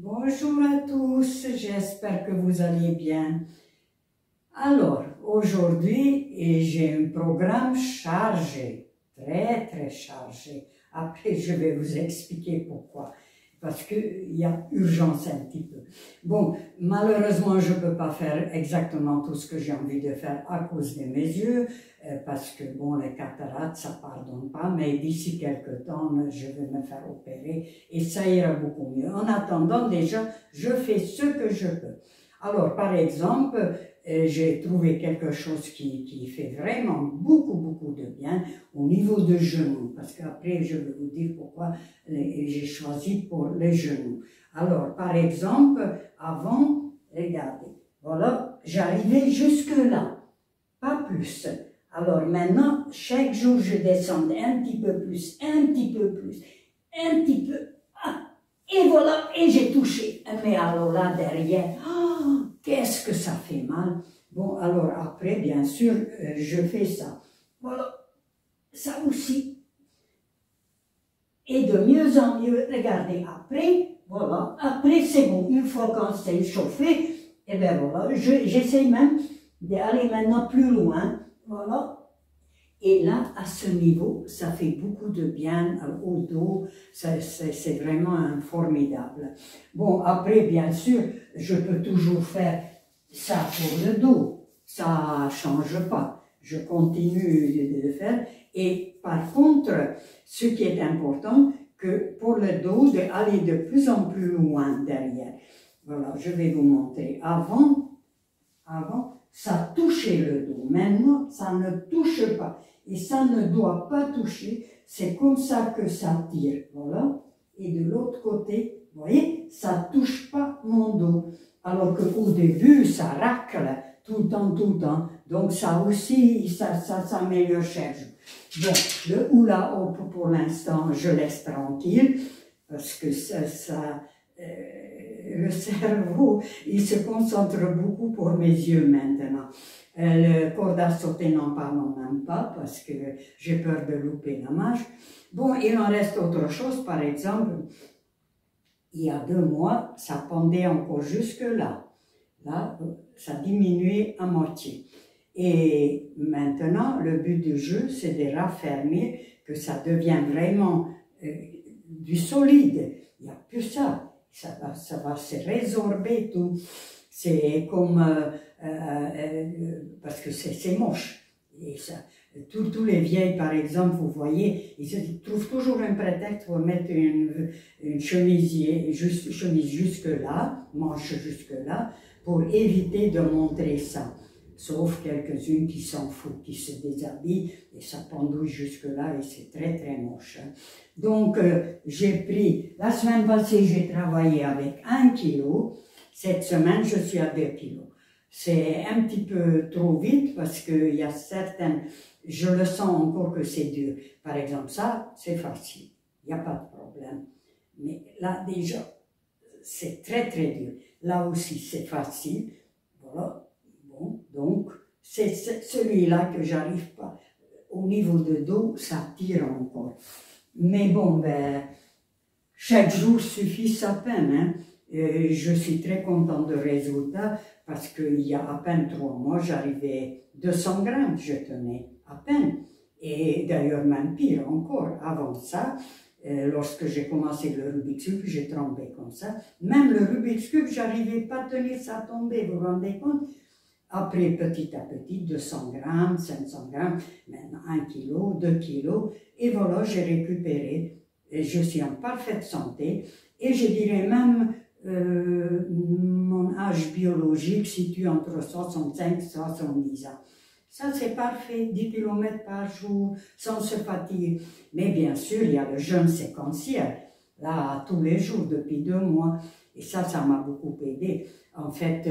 Bonjour à tous, j'espère que vous allez bien. Alors, aujourd'hui, j'ai un programme chargé, très chargé. Après, je vais vous expliquer pourquoi. Parce qu'il y a urgence un petit peu. Bon, malheureusement, je ne peux pas faire exactement tout ce que j'ai envie de faire à cause de mes yeux, parce que, bon, les cataractes, ça ne pardonne pas, mais d'ici quelques temps, je vais me faire opérer et ça ira beaucoup mieux. En attendant, déjà, je fais ce que je peux. Alors, par exemple, j'ai trouvé quelque chose qui fait vraiment beaucoup de bien au niveau de genoux, parce qu'après je vais vous dire pourquoi j'ai choisi pour les genoux. Alors, par exemple, avant, regardez, voilà, j'arrivais jusque là, pas plus. Alors maintenant, chaque jour je descendais un petit peu plus, un petit peu plus, un petit peu, et voilà, et j'ai touché. Mais alors là, derrière, qu'est-ce que ça fait mal. Bon, alors après, bien sûr, je fais ça. Voilà, ça aussi. Et de mieux en mieux, regardez, après, voilà, après c'est bon. Une fois qu'on s'est chauffé, et bien voilà, j'essaie même d'aller maintenant plus loin. Voilà. Et là, à ce niveau, ça fait beaucoup de bien au dos, c'est vraiment formidable. Bon, après, bien sûr, je peux toujours faire ça pour le dos, ça change pas. Je continue de le faire. Et par contre, ce qui est important, que pour le dos, d'aller de plus en plus loin derrière. Voilà, je vais vous montrer. Avant, ça touchait le dos. Maintenant, ça ne touche pas. Et ça ne doit pas toucher. C'est comme ça que ça tire. Voilà. Et de l'autre côté, vous voyez, ça ne touche pas mon dos. Alors qu'au début, ça racle tout le temps. Donc ça aussi, ça s'améliore chaque jour. Bon, le hula hoop, pour l'instant, je laisse tranquille. Parce que le cerveau, il se concentre beaucoup pour mes yeux maintenant. Le corde à sauter, n'en parlons même pas, parce que j'ai peur de louper la marche. Bon, il en reste autre chose, par exemple, il y a 2 mois, ça pendait encore jusque là. Là, ça diminuait à moitié. Et maintenant, le but du jeu, c'est de raffermir, que ça devient vraiment du solide. Il n'y a plus ça. Ça va se résorber tout. C'est comme, parce que c'est moche. Et ça, tous les vieilles, par exemple, vous voyez, ils trouvent toujours un prétexte pour mettre une chemise jusque là, manche jusque là, pour éviter de montrer ça. Sauf quelques-unes qui s'en foutent, qui se déshabillent et ça pendouille jusque là et c'est très moche. Donc, j'ai pris, la semaine passée, j'ai travaillé avec 1 kilo. Cette semaine, je suis à 2 kilos. C'est un petit peu trop vite parce qu'il y a certaines, je le sens encore que c'est dur. Par exemple, ça, c'est facile. Il n'y a pas de problème. Mais là, déjà, c'est très dur. Là aussi, c'est facile. Voilà. Bon, donc, c'est celui-là que j'arrive pas. Au niveau de dos, ça tire encore. Mais bon, ben, chaque jour suffit sa peine, hein. Je suis très content du résultat parce qu'il y a à peine 3 mois, j'arrivais 200 grammes, je tenais à peine. Et d'ailleurs, même pire encore, avant ça, lorsque j'ai commencé le Rubik's Cube, j'ai trempé comme ça. Même le Rubik's Cube, j'arrivais pas à tenir, ça tombait, vous vous rendez compte? Après, petit à petit, 200 grammes, 500 grammes, maintenant 1 kilo, 2 kilos, et voilà, j'ai récupéré. Et je suis en parfaite santé, et je dirais même, mon âge biologique situe entre 65 et 70 ans. Ça, c'est parfait, 10 km par jour, sans se fatiguer. Mais bien sûr, il y a le jeûne séquentiel, là, tous les jours, depuis 2 mois. Et ça m'a beaucoup aidé. En fait,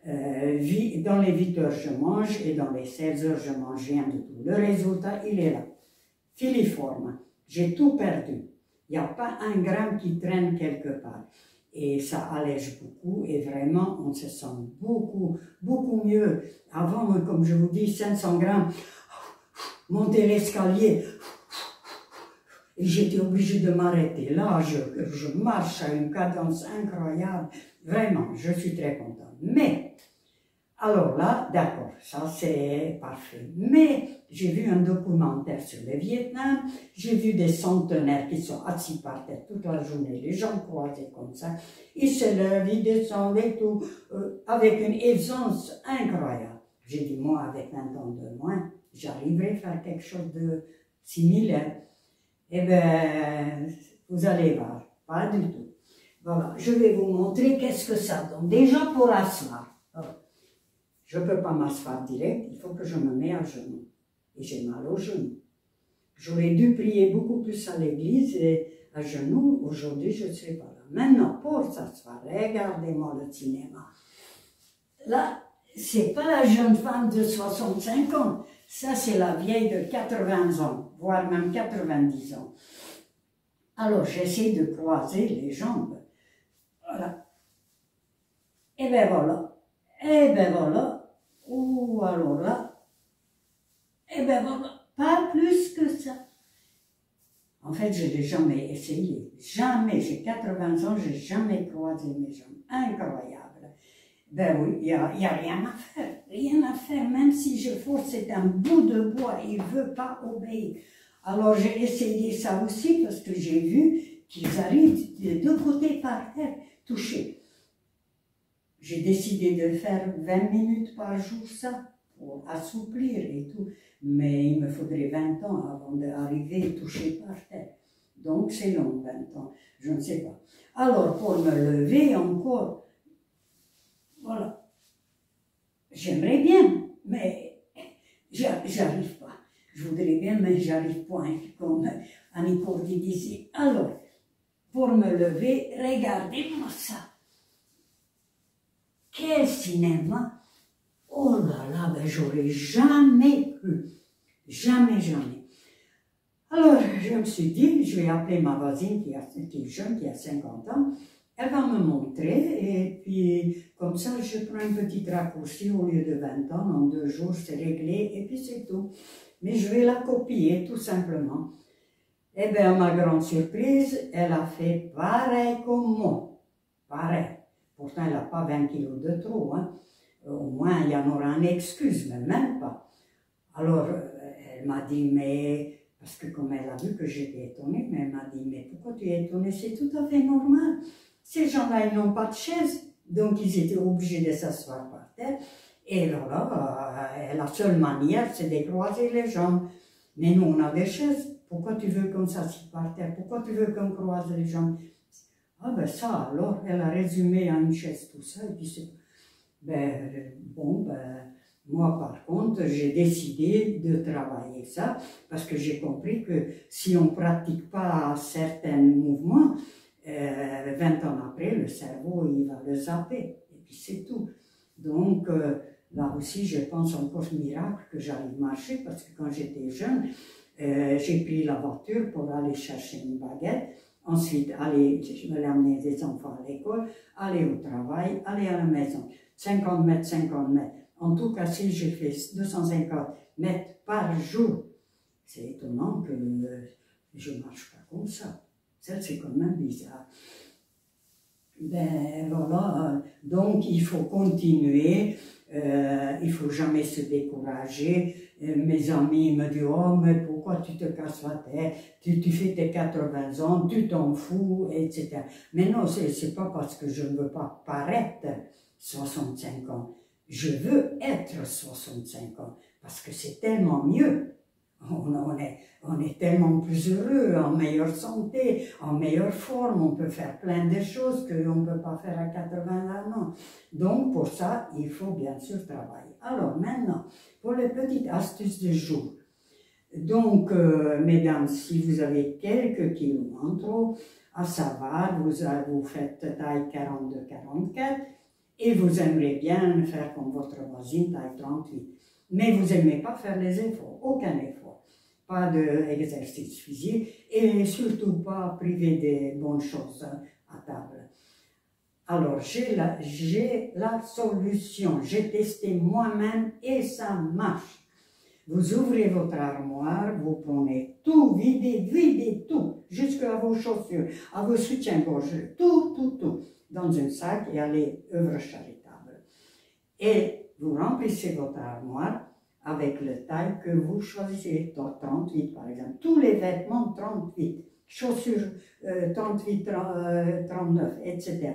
dans les 8 heures, je mange, et dans les 16 heures, je mange rien du tout. Le résultat, il est là. Filiforme. J'ai tout perdu. Il n'y a pas 1 gramme qui traîne quelque part. Et ça allège beaucoup et vraiment on se sent beaucoup mieux. Avant, comme je vous dis, 500 grammes, monter l'escalier, Et j'étais obligée de m'arrêter. Là, je marche à une cadence incroyable. Vraiment, je suis très contente. Mais, alors là, d'accord, ça c'est parfait. Mais j'ai vu un documentaire sur le Vietnam, j'ai vu des centenaires qui sont assis par terre toute la journée, les jambes croisées comme ça. Ils se lèvent, ils descendent et tout, avec une aisance incroyable. J'ai dit, moi, avec 20 ans de moins, j'arriverai à faire quelque chose de similaire. Eh bien, vous allez voir, pas du tout. Voilà, je vais vous montrer qu'est-ce que ça donne. Déjà pour asseoir. Je ne peux pas m'asseoir direct, il faut que je me mette à genoux. Et j'ai mal aux genoux. J'aurais dû prier beaucoup plus à l'église et à genoux. Aujourd'hui, je ne serai pas là. Maintenant, pour s'asseoir, regardez-moi le cinéma. Là, c'est pas la jeune femme de 65 ans. Ça, c'est la vieille de 80 ans, voire même 90 ans. Alors, j'essaie de croiser les jambes. Voilà. Et ben voilà. Et ben voilà. Ou alors là. Et ben voilà. Pas plus que ça. En fait, je n'ai jamais essayé. Jamais. J'ai 80 ans, je n'ai jamais croisé mes jambes. Incroyable. Ben oui, il n'y a rien à faire. Rien à faire. Même si je force, c'est un bout de bois. Il ne veut pas obéir. Alors, j'ai essayé ça aussi parce que j'ai vu qu'ils arrivent de deux côtés par terre, touchés. J'ai décidé de faire 20 minutes par jour, ça, pour assouplir et tout. Mais il me faudrait 20 ans avant d'arriver touché par terre. Donc, c'est long, 20 ans. Je ne sais pas. Alors, pour me lever encore, voilà. J'aimerais bien, mais j'arrive pas. Je voudrais bien, mais j'arrive pas, comme Annie Cordy disait. Alors, pour me lever, regardez-moi ça. Quel cinéma! Oh là là, ben j'aurais jamais cru. Jamais, jamais. Alors, je me suis dit, je vais appeler ma voisine qui est jeune, qui a 50 ans. Elle va me montrer, et puis, comme ça, je prends un petit raccourci au lieu de 20 ans. En 2 jours, c'est réglé, et puis c'est tout. Mais je vais la copier, tout simplement. Eh bien, à ma grande surprise, elle a fait pareil comme moi. Pareil. Pourtant, elle n'a pas 20 kilos de trop. Hein. Au moins, il y en aura une excuse, mais même pas. Alors, elle m'a dit, mais... Parce que comme elle a vu que j'étais étonnée, mais elle m'a dit, mais pourquoi tu es étonnée? C'est tout à fait normal. Ces gens-là, ils n'ont pas de chaise. Donc, ils étaient obligés de s'asseoir par terre. Et alors là, la seule manière, c'est de croiser les jambes. Mais nous, on a des chaises. Pourquoi tu veux qu'on s'assied par terre? Pourquoi tu veux qu'on croise les jambes? Ah ben ça, alors, elle a résumé à une chaise tout ça, et puis c'est... Ben, bon, ben, moi par contre, j'ai décidé de travailler ça, parce que j'ai compris que si on ne pratique pas certains mouvements, 20 ans après, le cerveau, il va le zapper, et puis c'est tout. Donc, là aussi, je pense encore miracle que j'arrive à marcher, parce que quand j'étais jeune, j'ai pris la voiture pour aller chercher une baguette, ensuite je vais amener des enfants à l'école, aller au travail, aller à la maison, 50 mètres, 50 mètres. En tout cas, si je fais 250 mètres par jour, c'est étonnant que je ne marche pas comme ça. Ça, c'est quand même bizarre. Ben voilà, donc il faut continuer, il ne faut jamais se décourager. Mes amis me disent, oh mais pourquoi tu te casses la tête, tu fais tes 80 ans, tu t'en fous, etc. Mais non, c'est pas parce que je ne veux pas paraître 65 ans, je veux être 65 ans, parce que c'est tellement mieux. On est tellement plus heureux, en meilleure santé, en meilleure forme, on peut faire plein de choses qu'on ne peut pas faire à 80 ans. Donc pour ça, il faut bien sûr travailler. Alors maintenant, pour les petites astuces du jour. Donc, mesdames, si vous avez quelques kilos en trop, à savoir, vous faites taille 42-44 et vous aimeriez bien faire comme votre voisine, taille 38. Mais vous n'aimez pas faire les efforts, aucun effort. Pas d'exercice physique et surtout pas priver des bonnes choses à table. Alors, j'ai la solution. J'ai testé moi-même et ça marche. Vous ouvrez votre armoire, vous prenez tout, videz tout, jusqu'à vos chaussures, à vos soutiens-gorge, tout, dans un sac et allez œuvre charitable. Et vous remplissez votre armoire avec le taille que vous choisissez, 38 par exemple, tous les vêtements 38, chaussures 38, 39, etc.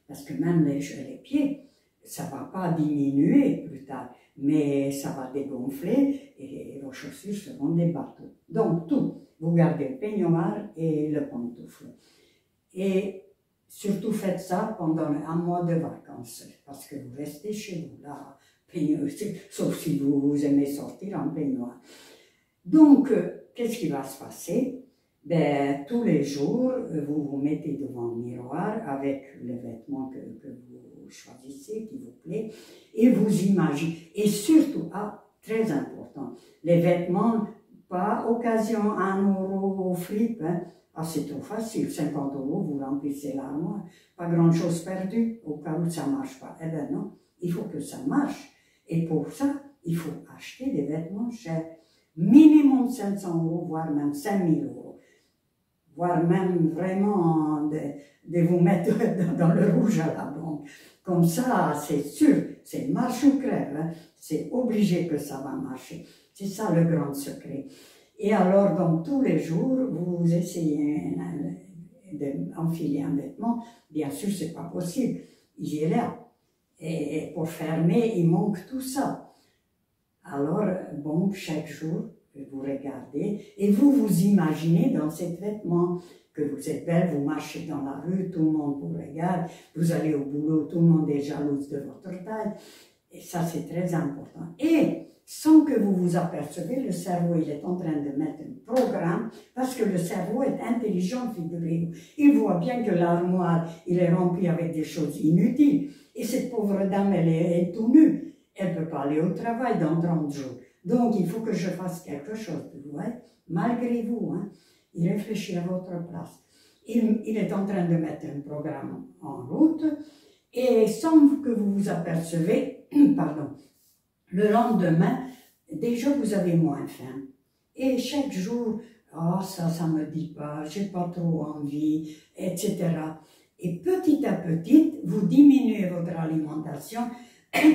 Parce que même les pieds, ça ne va pas diminuer plus tard, mais ça va dégonfler et vos chaussures seront des bateaux. Donc tout, vous gardez le peignoir et le pantoufle. Et surtout faites ça pendant un mois de vacances, parce que vous restez chez vous là, sauf si vous aimez sortir en peignoir. Donc, qu'est-ce qui va se passer? Ben, tous les jours, vous vous mettez devant le miroir avec les vêtements que vous choisissez, qui vous plaît, et vous imaginez. Et surtout, très important, les vêtements, pas occasion 1 euro au fripe, hein. C'est trop facile, 50 euros, vous remplissez l'armoire, pas grand-chose perdu, au cas où ça ne marche pas. Eh bien non, il faut que ça marche. Et pour ça, il faut acheter des vêtements chers. Minimum 500 euros, voire même 5000 euros. Voire même vraiment de vous mettre dans le rouge à la banque. Comme ça, c'est sûr, c'est marche ou crève. Hein. C'est obligé que ça va marcher. C'est ça le grand secret. Et alors, donc, tous les jours, vous essayez d'enfiler un vêtement. Bien sûr, c'est pas possible. Il est là. Et pour fermer, il manque tout ça. Alors, bon, chaque jour, vous regardez et vous imaginez dans ces vêtements que vous êtes belle, vous marchez dans la rue, tout le monde vous regarde, vous allez au boulot, tout le monde est jaloux de votre taille. Et ça, c'est très important. Et sans que vous vous apercevez, le cerveau, il est en train de mettre un programme, parce que le cerveau est intelligent, figurez-vous. Il voit bien que l'armoire, il est rempli avec des choses inutiles. Et cette pauvre dame, elle est tout nue. Elle ne peut pas aller au travail dans 30 jours. Donc, il faut que je fasse quelque chose, vous voyez, malgré vous. Hein. Il réfléchit à votre place. Il est en train de mettre un programme en route, et sans que vous vous apercevez, pardon, le lendemain, déjà vous avez moins faim. Et chaque jour, ça me dit pas, j'ai pas trop envie, etc. Et petit à petit, vous diminuez votre alimentation,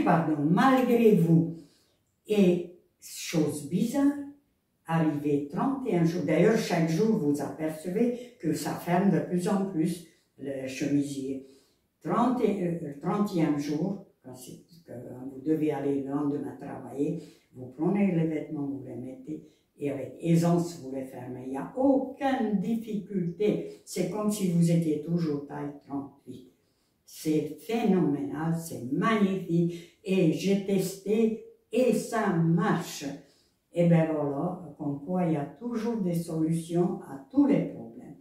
pardon, malgré vous. Et chose bizarre, arrivé 31 jours, d'ailleurs chaque jour vous apercevez que ça ferme de plus en plus le chemisier. 30e jour, quand vous devez aller le lendemain travailler, vous prenez les vêtements, vous les mettez et avec aisance vous les fermez. Il n'y a aucune difficulté. C'est comme si vous étiez toujours taille 38. C'est phénoménal, c'est magnifique et j'ai testé et ça marche. Et bien voilà, comme quoi il y a toujours des solutions à tous les problèmes.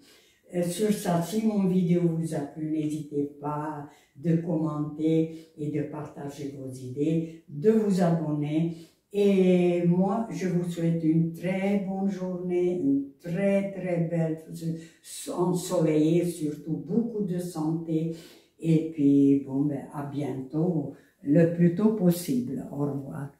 Sur ça, si mon vidéo vous a plu, n'hésitez pas de commenter et de partager vos idées, de vous abonner. Et moi, je vous souhaite une très bonne journée, une très belle, ensoleillée, surtout beaucoup de santé. Et puis, bon, ben, à bientôt, le plus tôt possible. Au revoir.